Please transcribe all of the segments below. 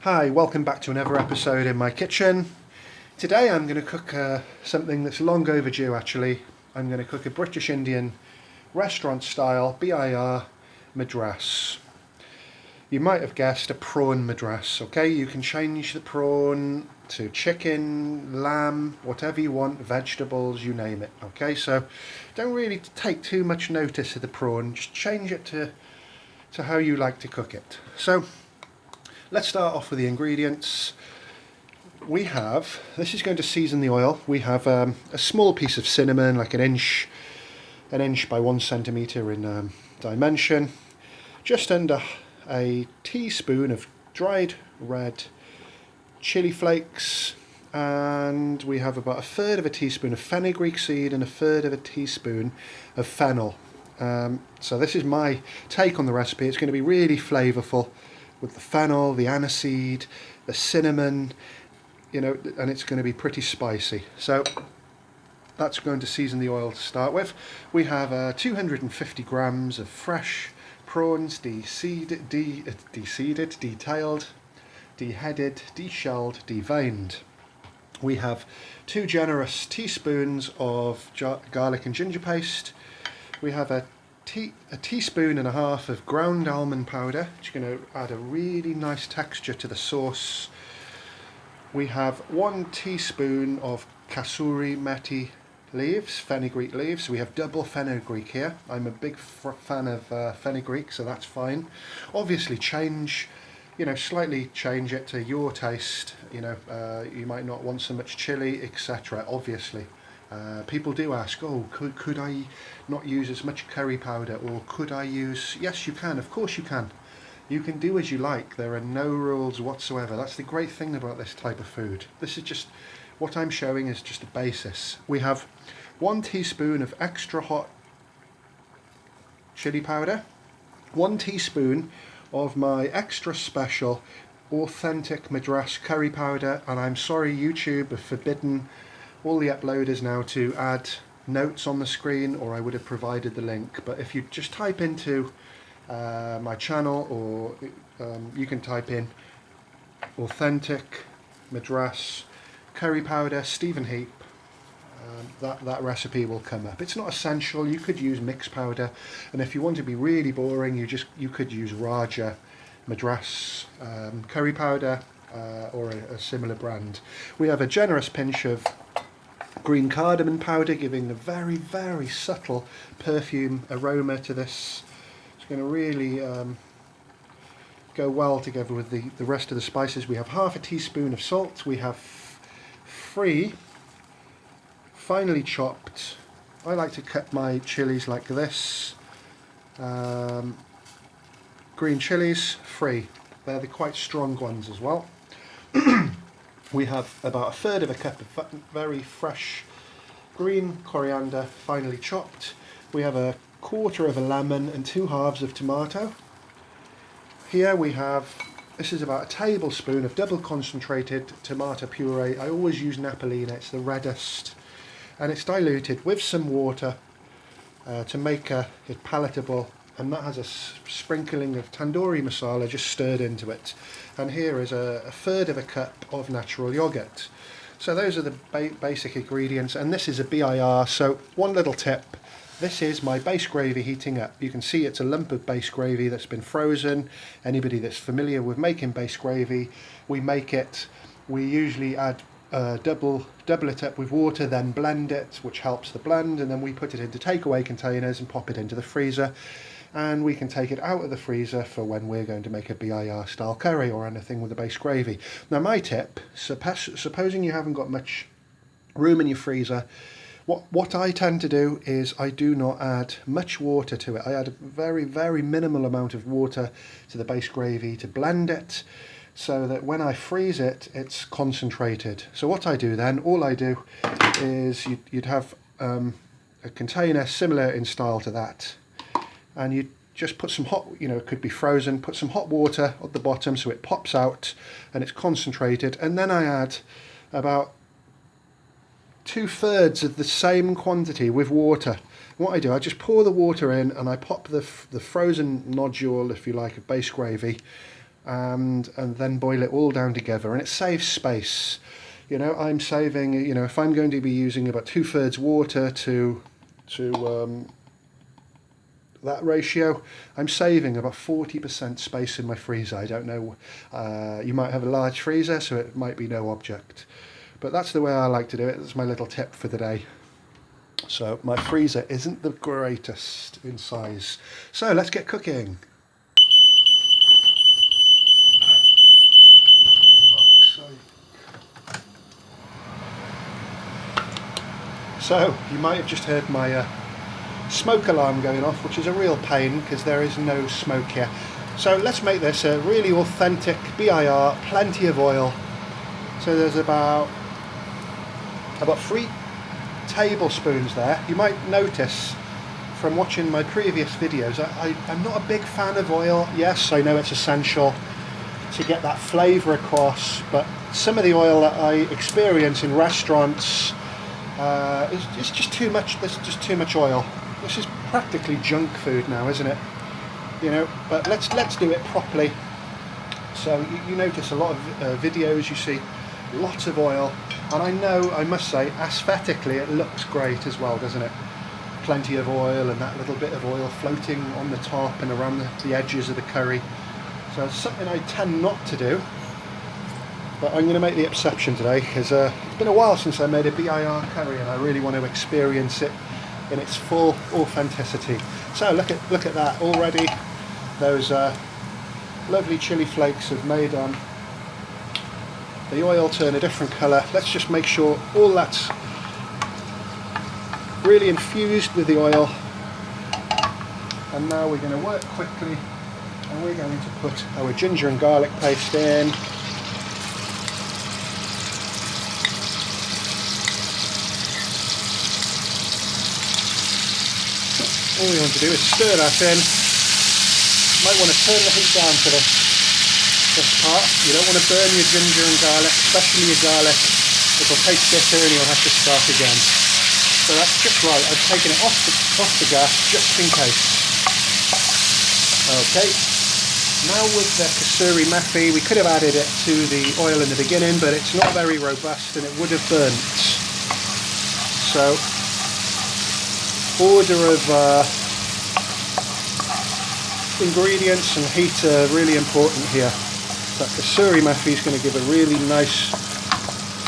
Hi, welcome back to another episode in my kitchen. Today I'm going to cook something that's long overdue actually. I'm going to cook a British Indian restaurant style BIR Madras. You might have guessed a prawn Madras, okay? You can change the prawn to chicken, lamb, whatever you want, vegetables, you name it, okay? So don't really take too much notice of the prawn, just change it to how you like to cook it. So let's start off with the ingredients. We have, this is going to season the oil, we have a small piece of cinnamon, like an inch by 1 centimetre in dimension, just under a teaspoon of dried red chili flakes, and we have about 1/3 of a teaspoon of fenugreek seed and 1/3 of a teaspoon of fennel. So this is my take on the recipe. It's going to be really flavourful with the fennel, the aniseed, the cinnamon, you know, and it's going to be pretty spicy. So that's going to season the oil to start with. We have 250 grams of fresh prawns, deseeded, detailed, deheaded, deshelled, deveined. We have 2 generous teaspoons of garlic and ginger paste. We have a teaspoon and a half of ground almond powder, which is going to add a really nice texture to the sauce. We have 1 teaspoon of kasuri methi leaves, fenugreek leaves. We have double fenugreek here. I'm a big fan of fenugreek, so that's fine. Obviously slightly change it to your taste. You might not want so much chili, etc. Obviously. People do ask, could I not use as much curry powder, or could I use... Yes, you can, of course you can. You can do as you like. There are no rules whatsoever. That's the great thing about this type of food. This is just, what I'm showing is just a basis. We have 1 teaspoon of extra hot chili powder, 1 teaspoon of my extra special authentic Madras curry powder, and I'm sorry YouTube have forbidden all the uploaders now to add notes on the screen, or I would have provided the link. But if you just type into my channel, or you can type in authentic Madras curry powder Stephen Heap, that recipe will come up. It's not essential. You could use mixed powder, and if you want to be really boring, you could use Raja Madras curry powder, or a similar brand. We have a generous pinch of green cardamom powder, giving a very, very subtle perfume aroma to this. It's going to really go well together with the rest of the spices. We have 1/2 teaspoon of salt. We have 3 finely chopped, I like to cut my chilies like this, green chilies, 3. They're the quite strong ones as well. We have about 1/3 of a cup of very fresh green coriander, finely chopped. We have 1/4 of a lemon and 2 halves of tomato. Here we have, this is about a tablespoon of double concentrated tomato puree. I always use Napolina, it's the reddest, and it's diluted with some water to make it palatable. And that has a sprinkling of tandoori masala just stirred into it. And here is 1/3 of a cup of natural yogurt. So those are the basic ingredients, and this is a BIR. So one little tip, this is my base gravy heating up. You can see it's a lump of base gravy that's been frozen. Anybody that's familiar with making base gravy, we usually add double it up with water, then blend it, which helps the blend, and then we put it into takeaway containers and pop it into the freezer. And we can take it out of the freezer for when we're going to make a BIR style curry or anything with the base gravy. Now my tip, supposing you haven't got much room in your freezer, what I tend to do is I do not add much water to it. I add a very, very minimal amount of water to the base gravy to blend it, so that when I freeze it, it's concentrated. So what I do then, all I do is you'd have a container similar in style to that, and you just put some hot, it could be frozen, put some hot water at the bottom so it pops out and it's concentrated, and then I add about 2/3 of the same quantity with water. What I do, I just pour the water in and I pop the frozen nodule, if you like, of base gravy and then boil it all down together, and it saves space. You know, I'm saving, you know, if I'm going to be using about 2/3 water to that ratio, I'm saving about 40% space in my freezer. I don't know, you might have a large freezer, so it might be no object. But that's the way I like to do it. That's my little tip for the day. So my freezer isn't the greatest in size. So let's get cooking. So you might have just heard my smoke alarm going off, which is a real pain because there is no smoke here. So let's make this a really authentic BIR, plenty of oil. So there's about 3 tablespoons there. You might notice from watching my previous videos, I'm not a big fan of oil. Yes, I know it's essential to get that flavour across, but some of the oil that I experience in restaurants it's just too much. There's just too much oil. This is practically junk food now, isn't it? You know, but let's do it properly. So you notice a lot of videos, you see lots of oil, and I know, I must say, aesthetically it looks great as well, doesn't it? Plenty of oil and that little bit of oil floating on the top and around the edges of the curry. So it's something I tend not to do, but I'm going to make the exception today because it's been a while since I made a BIR curry and I really want to experience it in its full authenticity. So look at that already. Those lovely chili flakes have made the oil turn a different colour. Let's just make sure all that's really infused with the oil. And now we're going to work quickly and we're going to put our ginger and garlic paste in. All we want to do is stir that in. You might want to turn the heat down for this part. You don't want to burn your ginger and garlic, especially your garlic. It'll taste bitter and you'll have to start again. So that's just right. I've taken it off the gas just in case. Okay. Now with the kasuri methi, we could have added it to the oil in the beginning, but it's not very robust and it would have burnt. So order of ingredients and heat are really important here. That kasuri methi is going to give a really nice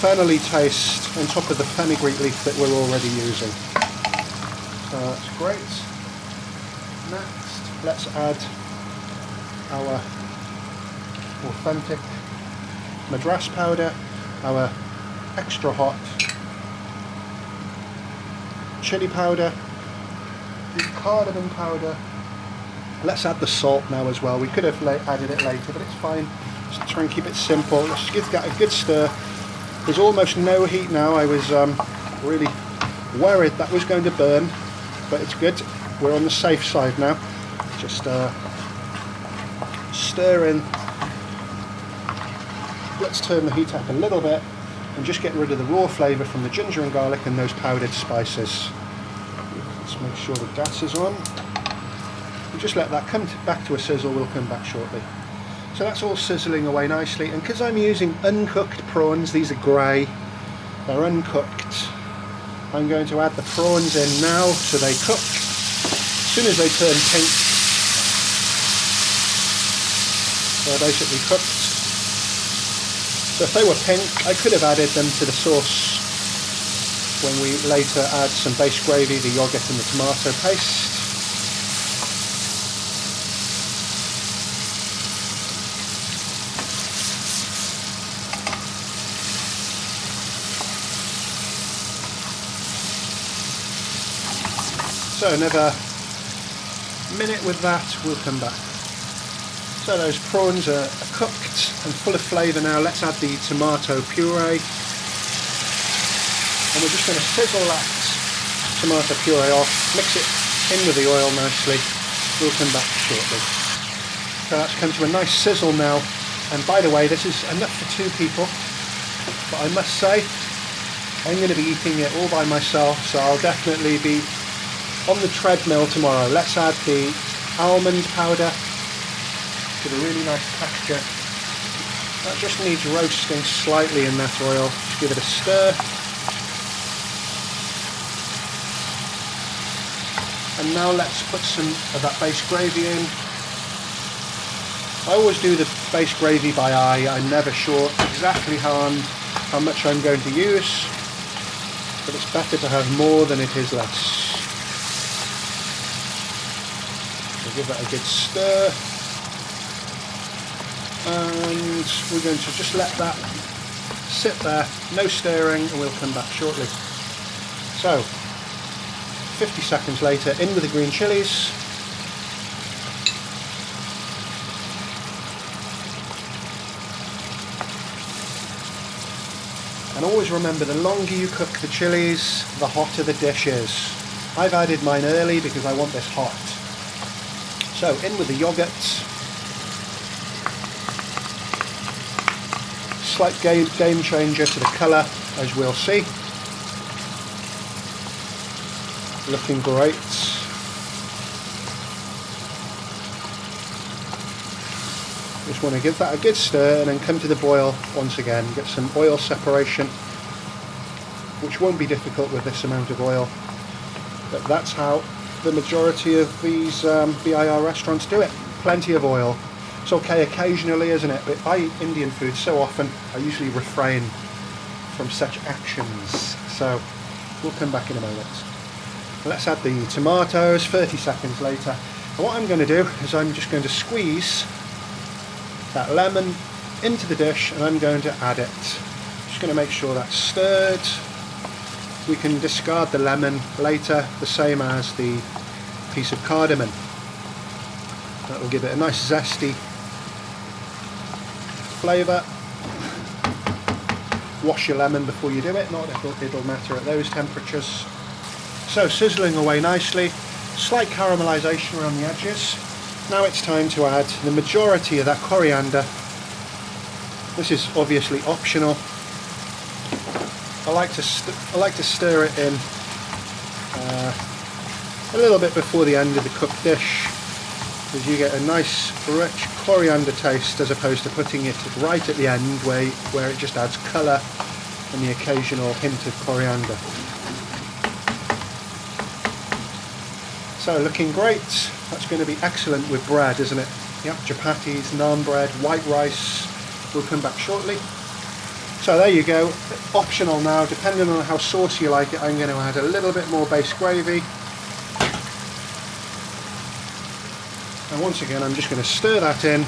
fennelly taste on top of the fenugreek leaf that we're already using. So that's great. Next, let's add our authentic Madras powder, our extra hot chili powder, the cardamom powder. Let's add the salt now as well. We could have added it later, but it's fine. Just try and keep it simple. Let's give that a good stir. There's almost no heat now. I was really worried that was going to burn, but it's good. We're on the safe side now. Just stir in. Let's turn the heat up a little bit and just get rid of the raw flavour from the ginger and garlic and those powdered spices. Let's make sure the gas is on. We'll just let that come back to a sizzle. We'll come back shortly. So that's all sizzling away nicely, and because I'm using uncooked prawns, these are grey, they're uncooked, I'm going to add the prawns in now so they cook. As soon as they turn pink, they're basically cooked. So if they were pink, I could have added them to the sauce when we later add some base gravy, the yogurt and the tomato paste. So another minute with that, we'll come back. So those prawns are cooked and full of flavour now. Let's add the tomato puree. And we're just going to sizzle that tomato puree off, mix it in with the oil nicely. We'll come back shortly. So that's come to a nice sizzle now. And by the way, this is enough for 2 people. But I must say, I'm going to be eating it all by myself, so I'll definitely be on the treadmill tomorrow. Let's add the almond powder. Give a really nice texture. That just needs roasting slightly in that oil. Just give it a stir. And now let's put some of that base gravy in. I always do the base gravy by eye. I'm never sure exactly how much I'm going to use, but it's better to have more than it is less. So give that a good stir, and we're going to just let that sit there, no stirring, and we'll come back shortly. So 50 seconds later, in with the green chilies. And always remember, the longer you cook the chilies, the hotter the dish is. I've added mine early because I want this hot. So in with the yogurt. Slight game changer to the colour, as we'll see. Looking great. Just want to give that a good stir and then come to the boil once again. Get some oil separation, which won't be difficult with this amount of oil, but that's how the majority of these BIR restaurants do it. Plenty of oil. It's okay occasionally, isn't it? But I eat Indian food so often, I usually refrain from such actions. So we'll come back in a moment. Let's add the tomatoes 30 seconds later. And what I'm going to do is I'm just going to squeeze that lemon into the dish and I'm going to add it. Just going to make sure that's stirred. We can discard the lemon later, the same as the piece of cardamom. That will give it a nice zesty flavour. Wash your lemon before you do it, not it'll matter at those temperatures. So sizzling away nicely, slight caramelisation around the edges. Now it's time to add the majority of that coriander. This is obviously optional. I like to stir it in a little bit before the end of the cooked dish, because you get a nice rich coriander taste as opposed to putting it right at the end where it just adds colour and the occasional hint of coriander. So looking great. That's going to be excellent with bread, isn't it? Yep, chapatis, naan bread, white rice. We'll come back shortly. So there you go. Optional now, depending on how saucy you like it, I'm going to add a little bit more base gravy. And once again, I'm just going to stir that in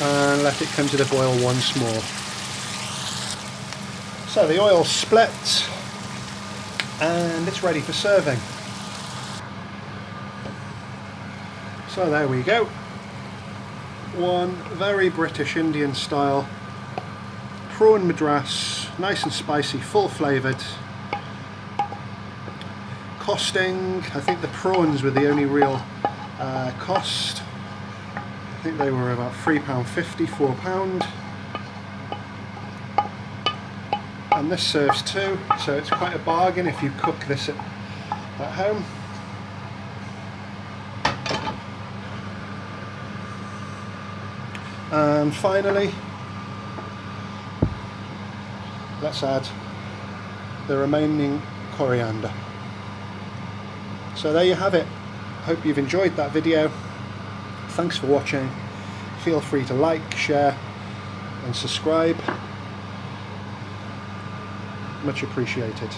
and let it come to the boil once more. So the oil's split and it's ready for serving. So there we go. One very British Indian style prawn Madras, nice and spicy, full flavoured. Costing, I think the prawns were the only real cost. I think they were about £3.50, £4. And this serves two, so it's quite a bargain if you cook this at home. And finally, let's add the remaining coriander. So there you have it. Hope you've enjoyed that video. Thanks for watching. Feel free to like, share and subscribe. Much appreciated.